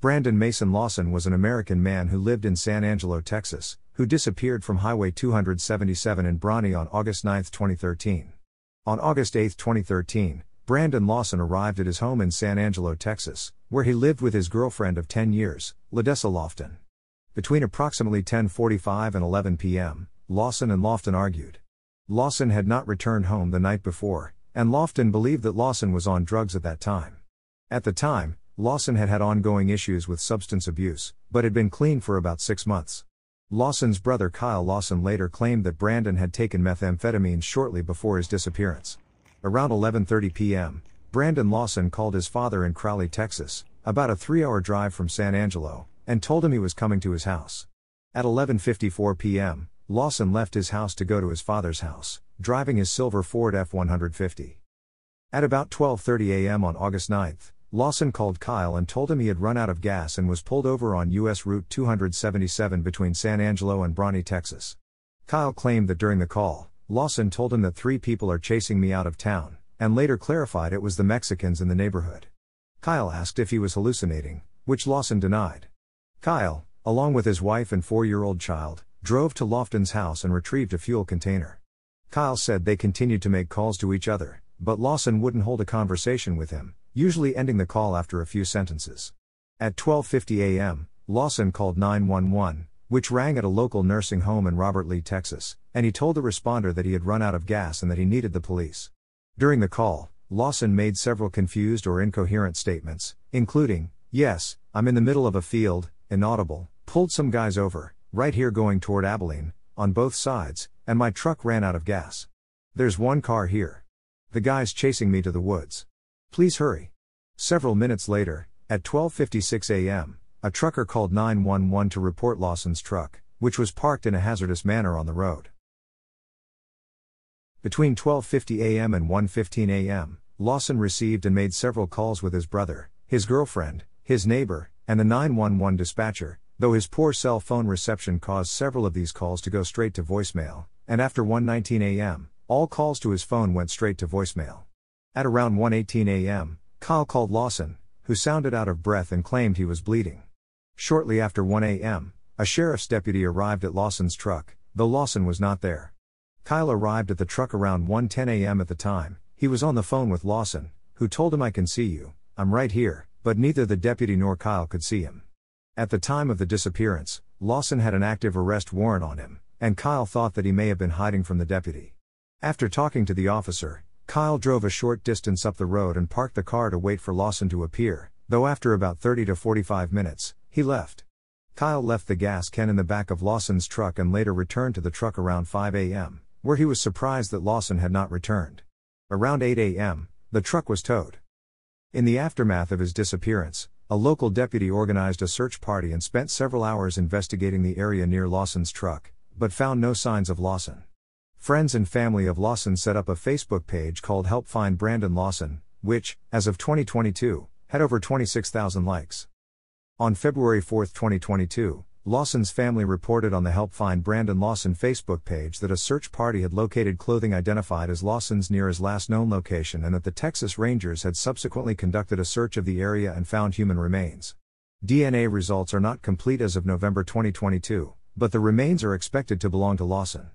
Brandon Mason Lawson was an American man who lived in San Angelo, Texas, who disappeared from Highway 277 in Bronte on August 9, 2013. On August 8, 2013, Brandon Lawson arrived at his home in San Angelo, Texas, where he lived with his girlfriend of 10 years, Ladessa Lofton. Between approximately 10:45 and 11 p.m., Lawson and Lofton argued. Lawson had not returned home the night before, and Lofton believed that Lawson was on drugs at that time. At the time, Lawson had had ongoing issues with substance abuse, but had been clean for about 6 months. Lawson's brother Kyle Lawson later claimed that Brandon had taken methamphetamine shortly before his disappearance. Around 11:30 p.m., Brandon Lawson called his father in Crowley, Texas, about a 3-hour drive from San Angelo, and told him he was coming to his house. At 11:54 p.m., Lawson left his house to go to his father's house, driving his silver Ford F-150. At about 12:30 a.m. on August 9, Lawson called Kyle and told him he had run out of gas and was pulled over on U.S. Route 277 between San Angelo and Bronte, Texas. Kyle claimed that during the call, Lawson told him that 3 people are chasing me out of town, and later clarified it was the Mexicans in the neighborhood. Kyle asked if he was hallucinating, which Lawson denied. Kyle, along with his wife and 4-year-old child, drove to Lofton's house and retrieved a fuel container. Kyle said they continued to make calls to each other, but Lawson wouldn't hold a conversation with him, usually ending the call after a few sentences. At 12:50 a.m., Lawson called 911, which rang at a local nursing home in Robert Lee, Texas, and he told the responder that he had run out of gas and that he needed the police. During the call, Lawson made several confused or incoherent statements, including, "Yes, I'm in the middle of a field, inaudible, pulled some guys over, right here going toward Abilene, on both sides, and my truck ran out of gas. There's one car here. The guy's chasing me to the woods. Please hurry." Several minutes later, at 12:56 a.m., a trucker called 911 to report Lawson's truck, which was parked in a hazardous manner on the road. Between 12:50 a.m. and 1:15 a.m., Lawson received and made several calls with his brother, his girlfriend, his neighbor, and the 911 dispatcher, though his poor cell phone reception caused several of these calls to go straight to voicemail, and after 1:19 a.m., all calls to his phone went straight to voicemail. At around 1:18 a.m., Kyle called Lawson, who sounded out of breath and claimed he was bleeding. Shortly after 1 a.m., a sheriff's deputy arrived at Lawson's truck, though Lawson was not there. Kyle arrived at the truck around 1:10 a.m. At the time, he was on the phone with Lawson, who told him, "I can see you, I'm right here," but neither the deputy nor Kyle could see him. At the time of the disappearance, Lawson had an active arrest warrant on him, and Kyle thought that he may have been hiding from the deputy. After talking to the officer, Kyle drove a short distance up the road and parked the car to wait for Lawson to appear, though after about 30 to 45 minutes, he left. Kyle left the gas can in the back of Lawson's truck and later returned to the truck around 5 a.m., where he was surprised that Lawson had not returned. Around 8 a.m., the truck was towed. In the aftermath of his disappearance, a local deputy organized a search party and spent several hours investigating the area near Lawson's truck, but found no signs of Lawson. Friends and family of Lawson set up a Facebook page called Help Find Brandon Lawson, which, as of 2022, had over 26,000 likes. On February 4, 2022, Lawson's family reported on the Help Find Brandon Lawson Facebook page that a search party had located clothing identified as Lawson's near his last known location and that the Texas Rangers had subsequently conducted a search of the area and found human remains. DNA results are not complete as of November 2022, but the remains are expected to belong to Lawson.